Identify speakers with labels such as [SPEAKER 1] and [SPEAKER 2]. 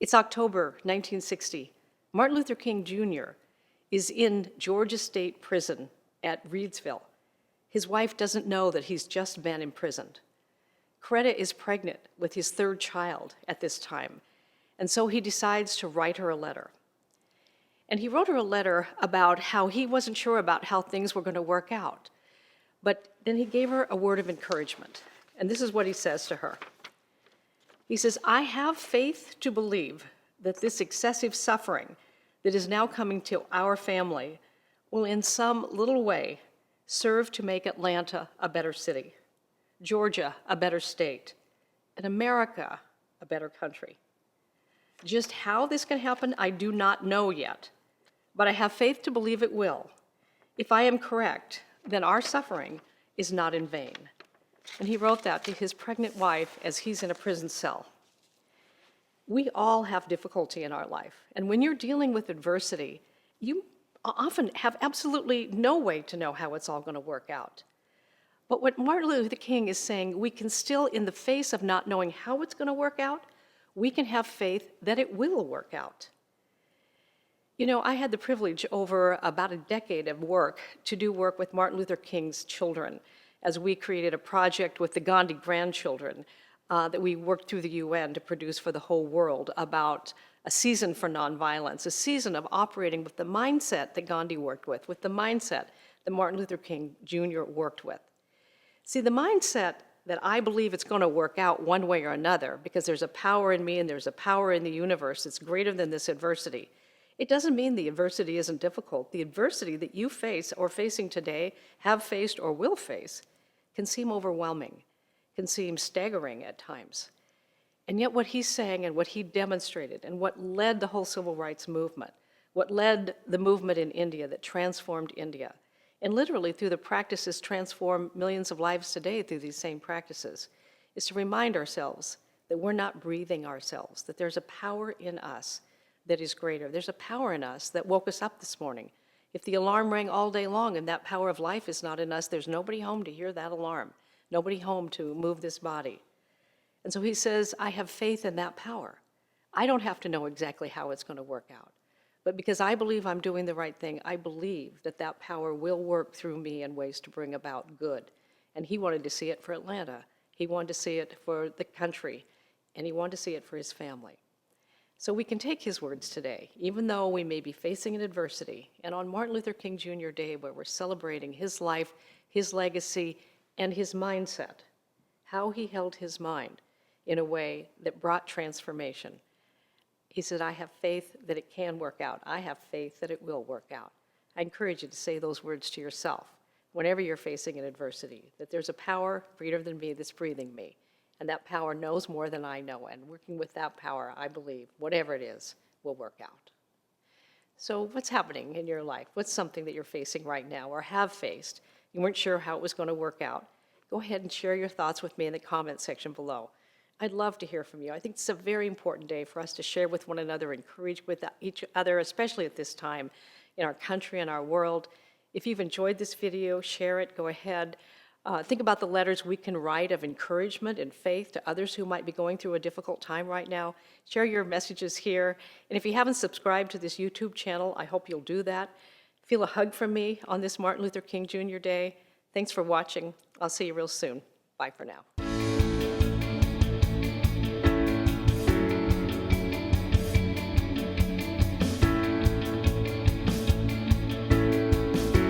[SPEAKER 1] It's October 1960. Martin Luther King Jr. is in Georgia State Prison at Reidsville. His wife doesn't know that he's just been imprisoned. Coretta is pregnant with his third child at this time, and so he decides to write her a letter. And he wrote her a letter about how he wasn't sure about how things were going to work out. But then he gave her a word of encouragement. And this is what he says to her. He says, "I have faith to believe that this excessive suffering that is now coming to our family will in some little way serve to make Atlanta a better city, Georgia a better state, and America a better country. Just how this can happen, I do not know yet, but I have faith to believe it will. If I am correct, then our suffering is not in vain." And he wrote that to his pregnant wife as he's in a prison cell. We all have difficulty in our life, and when you're dealing with adversity, you often have absolutely no way to know how it's all going to work out. But what Martin Luther King is saying, we can still, in the face of not knowing how it's going to work out, we can have faith that it will work out. You know, I had the privilege over about a decade of work to do work with Martin Luther King's children as we created a project with the Gandhi grandchildren that we worked through the UN to produce for the whole world about a season for nonviolence, a season of operating with the mindset that Gandhi worked with the mindset that Martin Luther King Jr. worked with. See, the mindset that I believe it's going to work out one way or another because there's a power in me and there's a power in the universe that's greater than this adversity. It doesn't mean the adversity isn't difficult. The adversity that you face or facing today, have faced or will face, can seem overwhelming, can seem staggering at times. And yet what he's saying and what he demonstrated and what led the whole civil rights movement, what led the movement in India that transformed India, and literally through the practices transform millions of lives today through these same practices, is to remind ourselves that we're not breathing ourselves, that there's a power in us that is greater. There's a power in us that woke us up this morning. If the alarm rang all day long and that power of life is not in us, there's nobody home to hear that alarm, nobody home to move this body. And so he says, I have faith in that power. I don't have to know exactly how it's going to work out. But because I believe I'm doing the right thing, I believe that that power will work through me in ways to bring about good. And he wanted to see it for Atlanta. He wanted to see it for the country. And he wanted to see it for his family. So we can take his words today, even though we may be facing an adversity. And on Martin Luther King Jr. Day, where we're celebrating his life, his legacy, and his mindset, how he held his mind in a way that brought transformation. He said, I have faith that it can work out. I have faith that it will work out. I encourage you to say those words to yourself whenever you're facing an adversity, that there's a power greater than me that's breathing me. And that power knows more than I know. And working with that power, I believe, whatever it is, will work out. So what's happening in your life? What's something that you're facing right now or have faced? You weren't sure how it was going to work out. Go ahead and share your thoughts with me in the comment section below. I'd love to hear from you. I think it's a very important day for us to share with one another, encourage with each other, especially at this time in our country and our world. If you've enjoyed this video, share it, go ahead. Think about the letters we can write of encouragement and faith to others who might be going through a difficult time right now. Share your messages here. And if you haven't subscribed to this YouTube channel, I hope you'll do that. Feel a hug from me on this Martin Luther King Jr. Day. Thanks for watching. I'll see you real soon. Bye for now.